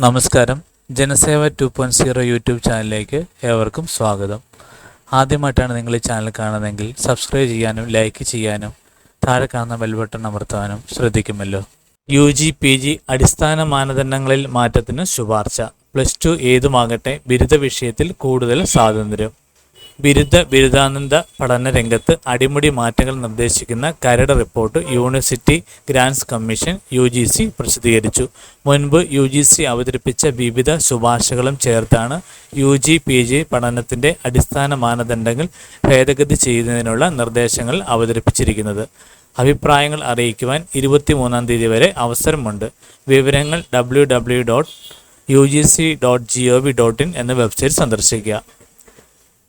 നമസ്കാരം. ജനസേവ 2.0 യൂട്യൂബ് ചാനലിലേക്ക് ഏവർക്കും സ്വാഗതം. ആദ്യമായിട്ടാണ് നിങ്ങൾ ഈ ചാനൽ കാണുന്നതെങ്കിൽ സബ്സ്ക്രൈബ് ചെയ്യാനും ലൈക്ക് ചെയ്യാനും താഴെ കാണുന്ന ബെൽ ബട്ടൺ അമർത്താനും ശ്രദ്ധിക്കുമല്ലോ. UG PG അടിസ്ഥാന മാനദണ്ഡങ്ങളിൽ മാറ്റത്തിന് ശുപാർശ. +2 ഏതുമാകട്ടെ ബിരുദ വിഷയത്തിൽ കൂടുതൽ സ്വാതന്ത്ര്യം. ബിരുദാനന്തര പഠന രംഗത്ത് അടിമുടി മാറ്റങ്ങൾ നിർദ്ദേശിക്കുന്ന കരട് report university grants commission UGC പ്രസിദ്ധീകരിച്ചു. മുൻപ് UGC അവതരിപ്പിച്ച വിവിധ ശുപാർശകളും ചേർത്താണ് UG PG പഠനത്തിൻ്റെ അടിസ്ഥാന മാനദണ്ഡങ്ങൾ ഭേദഗതി ചെയ്യുന്നതിനുള്ള നിർദ്ദേശങ്ങൾ അവതരിപ്പിച്ചിരിക്കുന്നത്. അഭിപ്രായങ്ങൾ അറിയിക്കുവാൻ 23-ാം തീയതി വരെ അവസരമുണ്ട്. വിവരങ്ങൾ www.ugc.gov.in എന്ന വെബ്സൈറ്റ് സന്ദർശിക്കുക.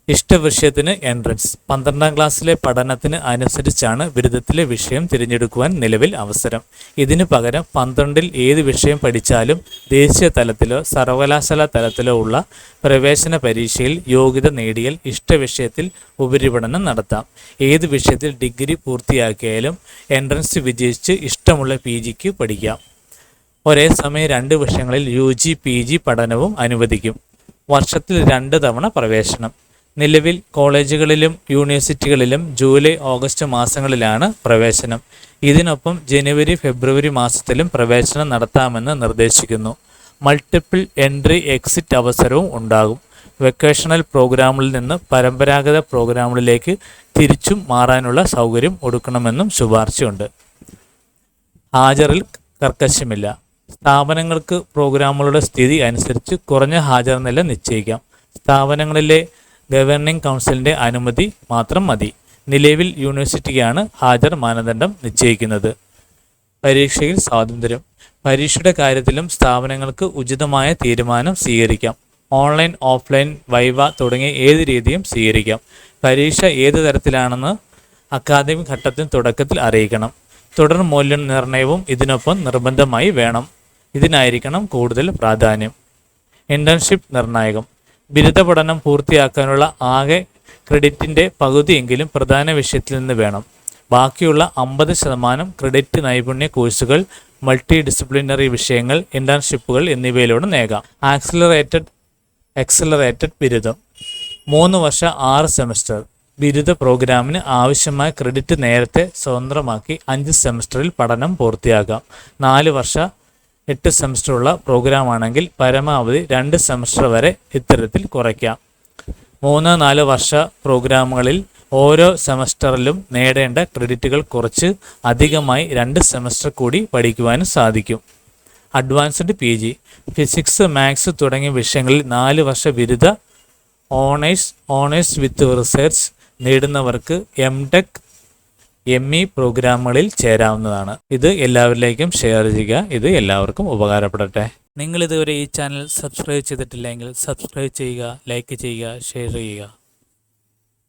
ഇഷ്ടവിഷയത്തിന് എൻട്രൻസ്. 12ാം ക്ലാസ്സിലെ പഠനത്തിന് അനുസരിച്ചാണ് ബിരുദത്തിലെ വിഷയം തിരഞ്ഞെടുക്കുവാൻ നിലവിൽ അവസരം. ഇതിനു പകരം 12ൽ ഏത് വിഷയം പഠിച്ചാലും ദേശീയ തലത്തിലോ സർവകലാശാല തലത്തിലോ ഉള്ള പ്രവേശന പരീക്ഷയിൽ യോഗ്യത നേടിയാൽ ഇഷ്ടവിഷയത്തിൽ ഉപരിപഠനം നടത്താം. ഏത് വിഷയത്തിൽ ഡിഗ്രി പൂർത്തിയാക്കിയാലും എൻട്രൻസ് വിജയിച്ച് ഇഷ്ടമുള്ള PGക്ക് പഠിക്കാം. ഒരേ സമയം 2 വിഷയങ്ങളിൽ UG PG പഠനവും അനുവദിക്കും. വർഷത്തിൽ 2 തവണ പ്രവേശനം. നിലവിൽ കോളേജുകളിലും യൂണിവേഴ്സിറ്റികളിലും ജൂലൈ ഓഗസ്റ്റ് മാസങ്ങളിലാണ് പ്രവേശനം. ഇതിനൊപ്പം ജനുവരി ഫെബ്രുവരി മാസത്തിലും പ്രവേശനം നടത്താമെന്ന് നിർദ്ദേശിക്കുന്നു. മൾട്ടിപ്പിൾ എൻട്രി എക്സിറ്റ് അവസരവും ഉണ്ടാകും. വെക്കേഷണൽ പ്രോഗ്രാമിൽ നിന്ന് പരമ്പരാഗത പ്രോഗ്രാമുകളിലേക്ക് തിരിച്ചും മാറാനുള്ള സൗകര്യം കൊടുക്കണമെന്നും ശുപാർശയുണ്ട്. ഹാജറിൽ കർക്കശമില്ല. സ്ഥാപനങ്ങൾക്ക് പ്രോഗ്രാമുകളുടെ സ്ഥിതി അനുസരിച്ച് കുറഞ്ഞ ഹാജർ നില നിശ്ചയിക്കാം. സ്ഥാപനങ്ങളിലെ ഗവേണിംഗ് കൗൺസിലിൻ്റെ അനുമതി മാത്രം മതി. നിലവിൽ യൂണിവേഴ്സിറ്റിക്കാണ് ഹാജർ മാനദണ്ഡം നിശ്ചയിക്കുന്നത്. പരീക്ഷയിൽ സ്വാതന്ത്ര്യം. പരീക്ഷയുടെ കാര്യത്തിലും സ്ഥാപനങ്ങൾക്ക് ഉചിതമായ തീരുമാനം സ്വീകരിക്കാം. ഓൺലൈൻ, ഓഫ്ലൈൻ, വൈവ തുടങ്ങിയ ഏത് രീതിയും സ്വീകരിക്കാം. പരീക്ഷ ഏത് തരത്തിലാണെന്ന് അക്കാദമിക് ഘട്ടത്തിന് തുടക്കത്തിൽ അറിയിക്കണം. തുടർ മൂല്യനിർണ്ണയവും ഇതിനൊപ്പം നിർബന്ധമായി വേണം. ഇതിനായിരിക്കണം കൂടുതൽ പ്രാധാന്യം. ഇൻറ്റേൺഷിപ്പ് നിർണായകം. ബിരുദ പഠനം പൂർത്തിയാക്കാനുള്ള ആകെ ക്രെഡിറ്റിൻ്റെ പകുതിയെങ്കിലും പ്രധാന വിഷയത്തിൽ നിന്ന് വേണം. ബാക്കിയുള്ള 50% ക്രെഡിറ്റ് നൈപുണ്യ കോഴ്സുകൾ, മൾട്ടി ഡിസിപ്ലിനറി വിഷയങ്ങൾ, ഇൻറ്റേൺഷിപ്പുകൾ എന്നിവയിലൂടെ നേടാം. എക്സലറേറ്റഡ് ബിരുദം. 3 വർഷം 6 സെമസ്റ്റർ ബിരുദ പ്രോഗ്രാമിന് ആവശ്യമായ ക്രെഡിറ്റ് നേരത്തെ സ്വതന്ത്രമാക്കി 5 സെമസ്റ്ററിൽ പഠനം പൂർത്തിയാക്കാം. 4 വർഷ 8 സെമസ്റ്ററുള്ള പ്രോഗ്രാമാണെങ്കിൽ പരമാവധി 2 സെമസ്റ്റർ വരെ ഇത്തരത്തിൽ കുറയ്ക്കാം. 3-4 വർഷ പ്രോഗ്രാമുകളിൽ ഓരോ സെമസ്റ്ററിലും നേടേണ്ട ക്രെഡിറ്റുകൾ കുറച്ച് അധികമായി 2 സെമസ്റ്റർ കൂടി പഠിക്കുവാനും സാധിക്കും. Advanced PG. ഫിസിക്സ്, മാത്സ് തുടങ്ങിയ വിഷയങ്ങളിൽ 4 വർഷ ബിരുദ ഓണേഴ്സ് വിത്ത് റിസർച്ച് നേടുന്നവർക്ക് MTech ME പ്രോഗ്രാമുകളിൽ ചേരാവുന്നതാണ്. ഇത് എല്ലാവരിലേക്കും ഷെയർ ചെയ്യുക. ഇത് എല്ലാവർക്കും ഉപകാരപ്പെടട്ടെ. നിങ്ങൾ ഇതുവരെ ഈ ചാനൽ സബ്സ്ക്രൈബ് ചെയ്തിട്ടില്ലെങ്കിൽ സബ്സ്ക്രൈബ് ചെയ്യുക, ലൈക്ക് ചെയ്യുക, ഷെയർ ചെയ്യുക.